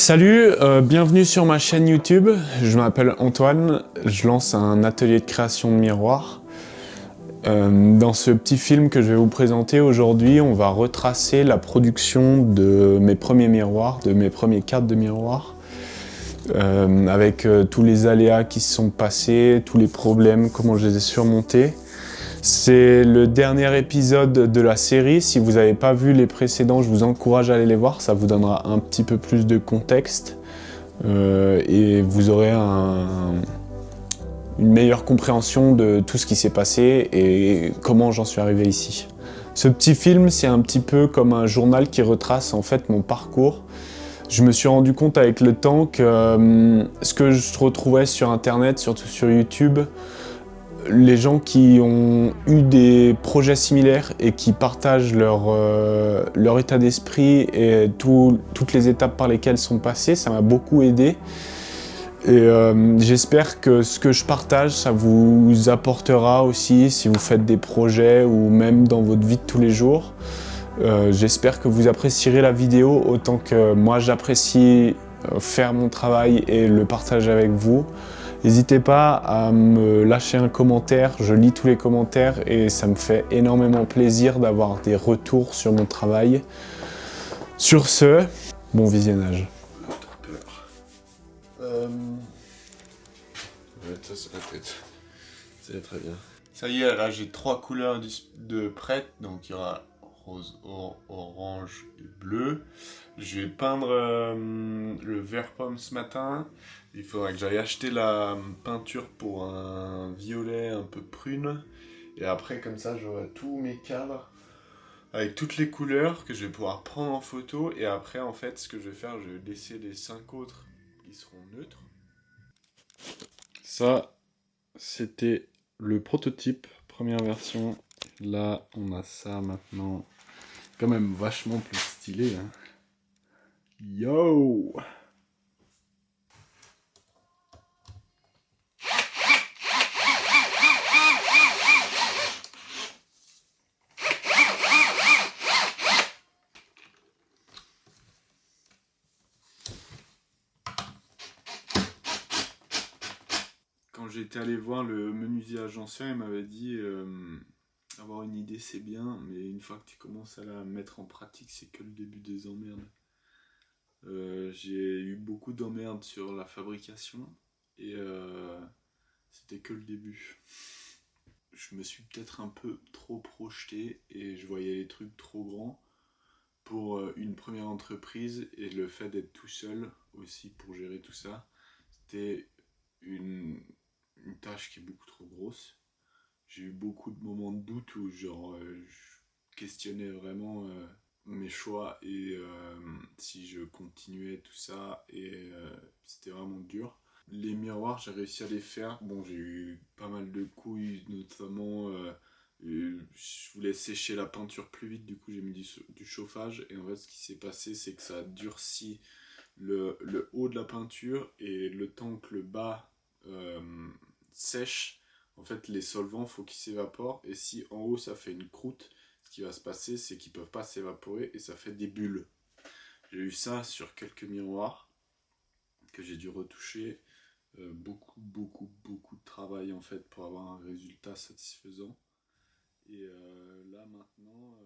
Salut, bienvenue sur ma chaîne YouTube. Je m'appelle Antoine, je lance un atelier de création de miroirs. Dans ce petit film que je vais vous présenter aujourd'hui, on va retracer la production de mes premiers miroirs, de mes premiers cadres de miroirs, avec tous les aléas qui se sont passés, tous les problèmes, comment je les ai surmontés. C'est le dernier épisode de la série. Si vous n'avez pas vu les précédents, je vous encourage à aller les voir. Ça vous donnera un petit peu plus de contexte et vous aurez une meilleure compréhension de tout ce qui s'est passé et comment j'en suis arrivé ici. Ce petit film, c'est un petit peu comme un journal qui retrace en fait mon parcours. Je me suis rendu compte avec le temps que ce que je retrouvais sur internet, surtout sur YouTube, les gens qui ont eu des projets similaires et qui partagent leur état d'esprit et toutes les étapes par lesquelles sont passés, ça m'a beaucoup aidé. Et j'espère que ce que je partage, ça vous apportera aussi si vous faites des projets ou même dans votre vie de tous les jours. J'espère que vous apprécierez la vidéo autant que moi j'apprécie faire mon travail et le partager avec vous. N'hésitez pas à me lâcher un commentaire, je lis tous les commentaires et ça me fait énormément plaisir d'avoir des retours sur mon travail. Sur ce, bon visionnage. Ça c'est la tête. C'est très bien. Ça y est, là j'ai 3 couleurs de prêtes, donc il y aura rose, orange et bleu. Je vais peindre le vert pomme ce matin. Il faudra que j'aille acheter la peinture pour un violet un peu prune. Et après, comme ça, j'aurai tous mes cadres avec toutes les couleurs que je vais pouvoir prendre en photo. Et après, en fait, ce que je vais faire, je vais laisser les 5 autres qui seront neutres. Ça, c'était le prototype, première version. Là, on a ça maintenant. Quand même vachement plus stylé, hein. Yo! Quand j'étais allé voir le menuisier agenceur, il m'avait dit avoir une idée c'est bien, mais une fois que tu commences à la mettre en pratique, c'est que le début des emmerdes. J'ai eu beaucoup d'emmerdes sur la fabrication et c'était que le début. Je me suis peut-être un peu trop projeté et je voyais les trucs trop grands pour une première entreprise, et le fait d'être tout seul aussi pour gérer tout ça, c'était une tâche qui est beaucoup trop grosse. J'ai eu beaucoup de moments de doute où je questionnais vraiment mes choix et si je continuais tout ça, et c'était vraiment dur. Les miroirs, j'ai réussi à les faire. Bon, j'ai eu pas mal de couilles, notamment je voulais sécher la peinture plus vite, du coup j'ai mis du chauffage, et en fait ce qui s'est passé, c'est que ça a durci le haut de la peinture, et le temps que le bas sèche, en fait les solvants faut qu'ils s'évaporent, et si en haut ça fait une croûte, ce qui va se passer c'est qu'ils peuvent pas s'évaporer et ça fait des bulles. J'ai eu ça sur quelques miroirs que j'ai dû retoucher, beaucoup de travail en fait pour avoir un résultat satisfaisant. Et là maintenant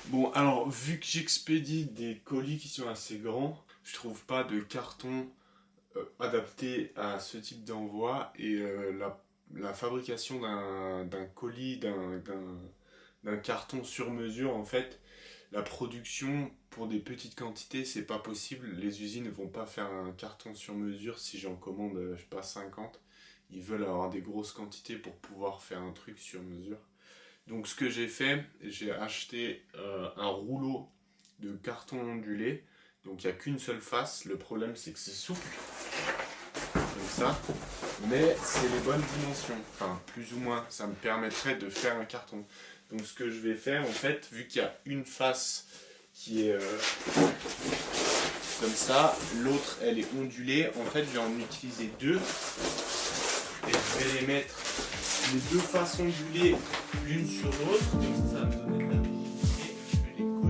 bon, alors vu que j'expédie des colis qui sont assez grands, je trouve pas de carton adapté à ce type d'envoi, et la fabrication d'un colis, d'un carton sur mesure, en fait, la production pour des petites quantités, c'est pas possible. Les usines ne vont pas faire un carton sur mesure si j'en commande, je sais pas, 50. Ils veulent avoir des grosses quantités pour pouvoir faire un truc sur mesure. Donc ce que j'ai fait, j'ai acheté un rouleau de carton ondulé. Donc il n'y a qu'une seule face. Le problème c'est que c'est souple, comme ça, mais c'est les bonnes dimensions. Enfin, plus ou moins, ça me permettrait de faire un carton. Donc ce que je vais faire, en fait, vu qu'il y a une face qui est comme ça, l'autre elle est ondulée, en fait je vais en utiliser deux, et je vais les mettre les deux faces ondulées l'une sur l'autre, et ça va me donner de la rigidité. Je vais les coller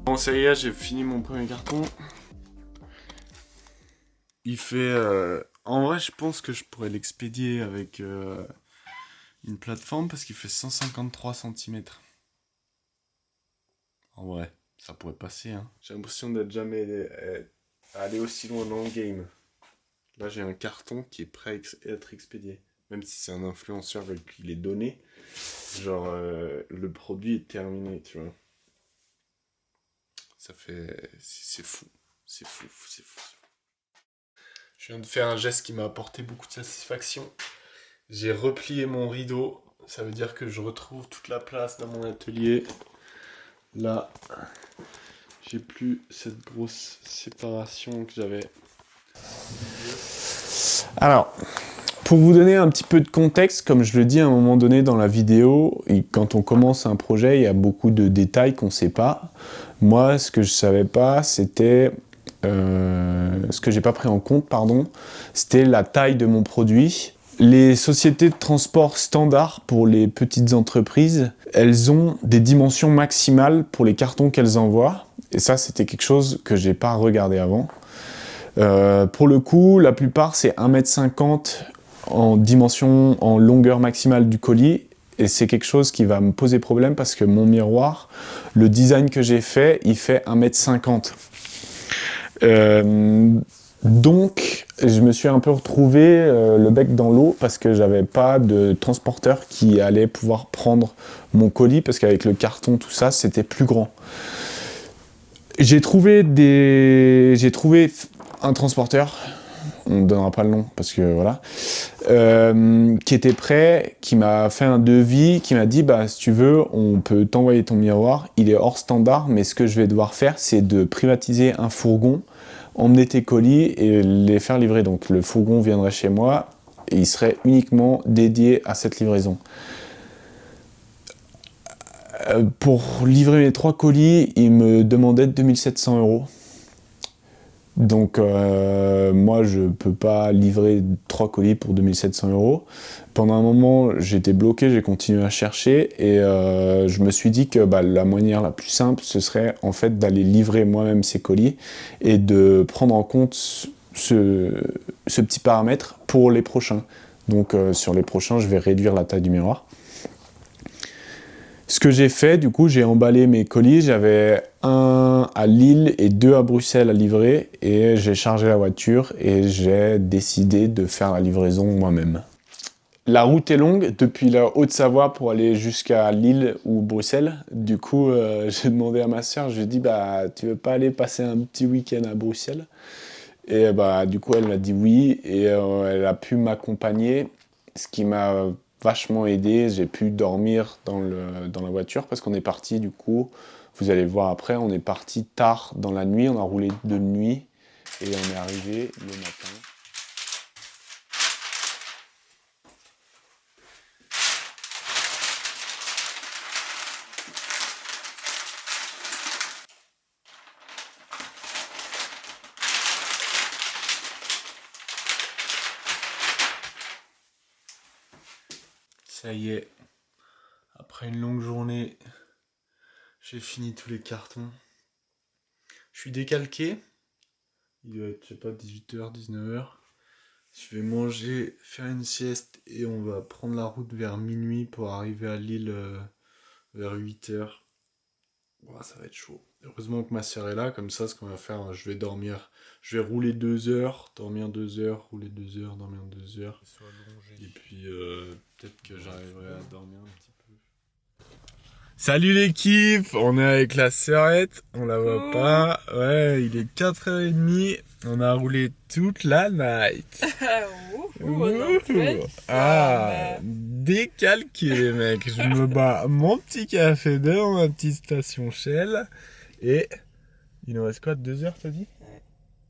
Bon, ça y est, j'ai fini mon premier carton. Il fait... En vrai, je pense que je pourrais l'expédier avec une plateforme parce qu'il fait 153 cm. En vrai, ça pourrait passer. Hein. J'ai l'impression d'être jamais allé aussi loin dans le game. Là, j'ai un carton qui est prêt à être expédié. Même si c'est un influenceur avec qui il est donné. Genre, le produit est terminé, tu vois. Ça fait... C'est fou. C'est fou. Je viens de faire un geste qui m'a apporté beaucoup de satisfaction. J'ai replié mon rideau. Ça veut dire que je retrouve toute la place dans mon atelier. Là, j'ai plus cette grosse séparation que j'avais. Alors, pour vous donner un petit peu de contexte, comme je le dis à un moment donné dans la vidéo, quand on commence un projet, il y a beaucoup de détails qu'on ne sait pas. Moi, ce que je ne savais pas, c'était... ce que j'ai pas pris en compte, c'était la taille de mon produit. Les sociétés de transport standard pour les petites entreprises, elles ont des dimensions maximales pour les cartons qu'elles envoient. Et ça, c'était quelque chose que j'ai pas regardé avant. Pour le coup, la plupart, c'est 1,50 m en dimension, en longueur maximale du colis. Et c'est quelque chose qui va me poser problème parce que mon miroir, le design que j'ai fait, il fait 1,50 m. Donc, je me suis un peu retrouvé le bec dans l'eau parce que j'avais pas de transporteur qui allait pouvoir prendre mon colis parce qu'avec le carton, tout ça, c'était plus grand. J'ai trouvé un transporteur, on ne donnera pas le nom parce que voilà, qui était prêt, qui m'a fait un devis, qui m'a dit bah si tu veux, on peut t'envoyer ton miroir, il est hors standard, mais ce que je vais devoir faire, c'est de privatiser un fourgon, emmener tes colis et les faire livrer. Donc le fourgon viendrait chez moi et il serait uniquement dédié à cette livraison. Pour livrer mes 3 colis, il me demandait 2700 €. Donc moi je peux pas livrer 3 colis pour 2700 €. Pendant un moment j'étais bloqué, j'ai continué à chercher et je me suis dit que la manière la plus simple ce serait en fait d'aller livrer moi-même ces colis et de prendre en compte ce petit paramètre pour les prochains. Donc sur les prochains je vais réduire la taille du miroir. Ce que j'ai fait, du coup, j'ai emballé mes colis. J'avais 1 à Lille et 2 à Bruxelles à livrer. Et j'ai chargé la voiture et j'ai décidé de faire la livraison moi-même. La route est longue depuis la Haute-Savoie pour aller jusqu'à Lille ou Bruxelles. Du coup, j'ai demandé à ma soeur, je lui ai dit, tu veux pas aller passer un petit week-end à Bruxelles? Et du coup, elle m'a dit oui. Et elle a pu m'accompagner, ce qui m'a vachement aidé. J'ai pu dormir dans la voiture parce qu'on est parti du coup, vous allez voir après, on est parti tard dans la nuit, on a roulé de nuit et on est arrivé le matin. Ça y est, après une longue journée, j'ai fini tous les cartons. Je suis décalqué, il doit être, je sais pas, 18h, 19h. Je vais manger, faire une sieste et on va prendre la route vers minuit pour arriver à Lille vers 8h. Wow, ça va être chaud. Heureusement que ma soeur est là, comme ça, ce qu'on va faire, je vais dormir. Je vais rouler 2 heures, dormir 2 heures, rouler 2 heures, dormir 2 heures. Et puis peut-être que j'arriverai à dormir un petit peu. Salut l'équipe, on est avec la sœurette, on la voit pas. Ouais, il est 4h30, on a roulé toute la night. Décalqué les mecs, je me bats mon petit café dans ma petite station Shell. Et il nous reste quoi, 2 heures t'as dit? Ouais,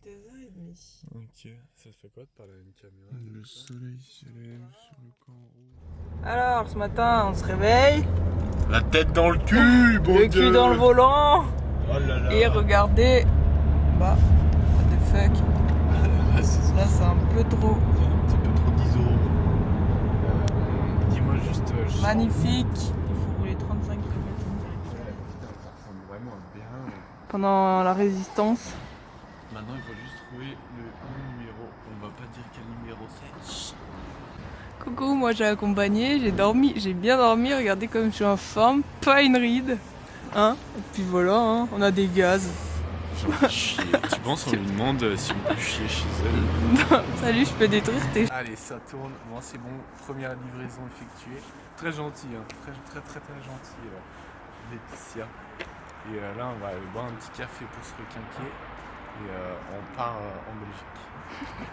2h30. Ok, Ça fait quoi de parler à une caméra? Le soleil se lève sur le camp rouge. Alors, ce matin, on se réveille, La tête dans le cul, bon le cul dans le volant, Oh là là. et regardez, bah, what the fuck, Là, c'est là c'est un peu trop un petit peu trop d'ISO. Dis-moi juste. magnifique. Il faut rouler 35 km Ça ressemble vraiment bien. pendant la résistance. Maintenant, il faut juste trouver le numéro. On va pas dire quel numéro c'est. Coucou, moi j'ai accompagné, j'ai bien dormi, regardez comme je suis en forme, pas une ride. Hein? Et puis voilà, hein, on a des gaz. Genre chier. Tu penses on lui demande si on peut chier chez elle? Salut, je peux détruire tes... Allez, ça tourne. Bon, c'est bon. Première livraison effectuée. Très gentil, hein. Très gentil, Laetitia. Et là, on va aller boire un petit café pour se requinquer. Et on part en Belgique.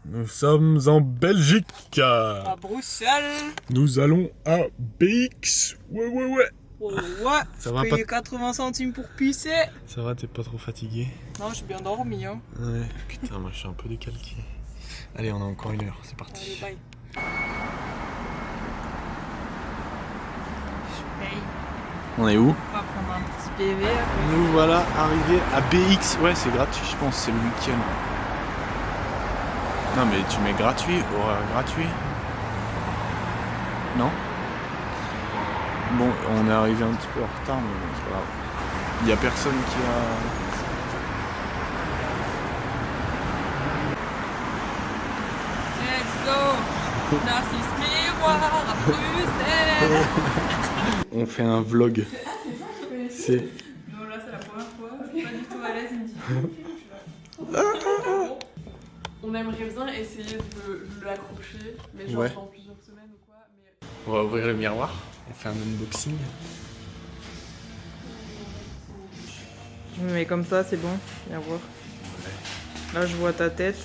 Nous sommes en Belgique. À Bruxelles. Nous allons à BX. Ouais. Oh, ouais, Ça je va paye pas 80 centimes pour pisser. Ça va, t'es pas trop fatigué? Non, j'ai bien dormi, hein. Ouais. Putain, moi je suis un peu décalqué. Allez, on a encore 1 heure, c'est Allez, parti. bye. Je paye. On est où? On va prendre un petit PV. Après. Nous voilà arrivés à BX. Ouais, c'est gratuit, je pense, c'est le week-end. Non, mais tu mets gratuit, horaire gratuit. Non? Bon, on est arrivé un petit peu en retard, mais bon, c'est pas grave. Il y a personne qui a. Let's go. Narcisse Miroir à Bruxelles. On fait un vlog. C'est. Non, là, c'est la première fois. Je suis pas du tout à l'aise, il me dit. On aimerait bien essayer de l'accrocher, mais genre Ouais. dans plusieurs semaines ou quoi. Mais... On va ouvrir le miroir. On fait un unboxing. Je me mets comme ça, c'est bon. Viens voir. Là, je vois ta tête.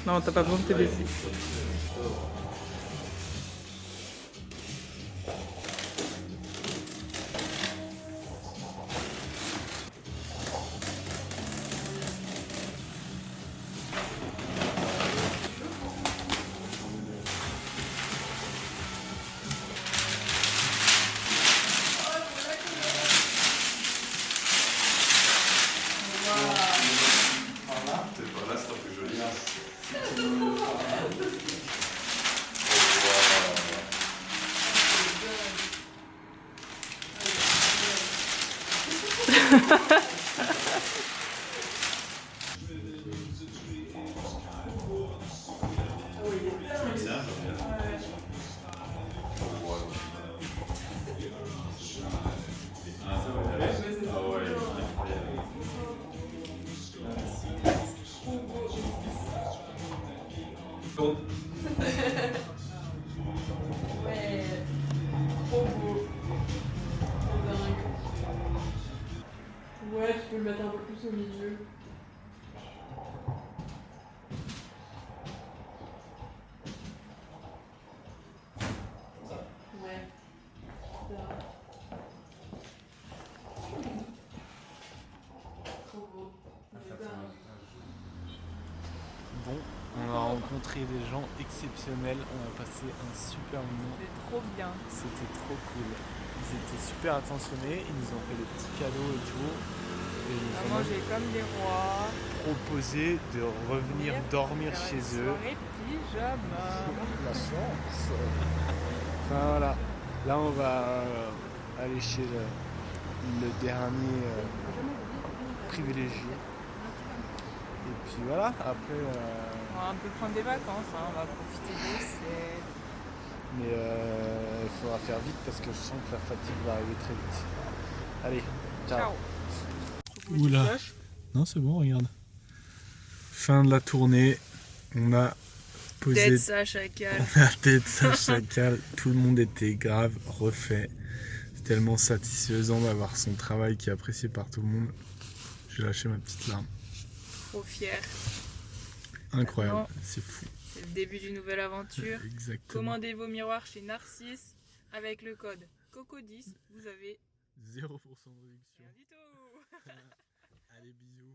Non, t'as pas besoin de te baisser. Ouais, trop beau. Trop dingue. Ouais, tu peux le mettre un peu plus au milieu. Ouais. Trop beau. Bon, on a rencontré des gens exceptionnels. On a passé un super moment. C'est trop bien. C'était trop cool. Ils étaient super attentionnés. Ils nous ont fait des petits cadeaux et tout. Et ils On nous a ont mangé comme des rois. proposé de revenir dormir Faire chez une eux. soirée pyjama. La chance. Enfin voilà. Là on va aller chez le dernier privilégié. Et puis voilà, après. On va un peu prendre des vacances, hein. On va profiter de Bruxelles. Mais il faudra faire vite parce que je sens que la fatigue va arriver très vite. Allez, ciao. Ciao. Oula. Non, c'est bon, regarde. Fin de la tournée. On a posé Tête ça, chacal. la tête, ça chacal. Tout le monde était grave refait. C'est tellement satisfaisant d'avoir son travail qui est apprécié par tout le monde. J'ai lâché ma petite larme. Trop fier. Incroyable, Maintenant, c'est fou. c'est le début d'une nouvelle aventure. Exactement. Commandez vos miroirs chez Narcisse avec le code COCO10. Vous avez 0% de réduction. rien du tout. Allez, bisous.